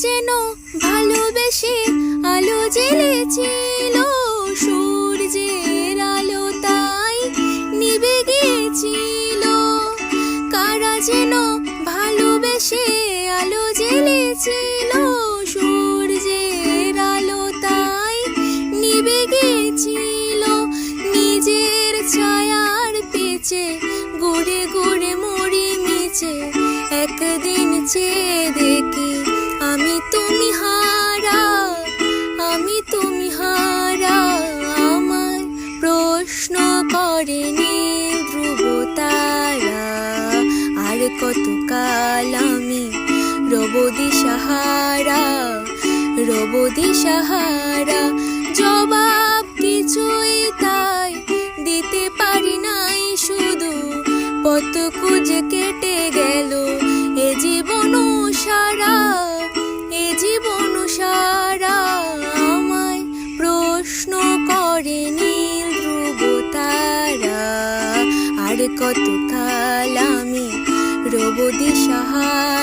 যেন ভালোবেসে আলো জ্বেলেছিল, সূর্যের আলো তাই নিভে গিয়েছিল। কারা যেন ভালোবেসে আলো জ্বেলেছিল, সূর্যের আলো তাই নিভে গিয়েছিল। নিজের ছায়ার পেছে ঘুরে ঘুরে মরি মিছে, একদিন চেয়ে দেখি আমি তুমি হারা, আমি তুমি হারা। আমায় প্রশ্ন করেনি ধ্রুব তারা, আর কতকাল আমি রব দিশাহারা, রব দিশাহারা। জবাব কিছুই তাই দিতে পারি নাই, শুধু পথ খুঁজে কেটে গেল এ জীবন সারা, এ জীবন সারা। আমায় প্রশ্ন করেনি ধ্রুব তারা, আর কতকাল আমি রব দিশাহারা।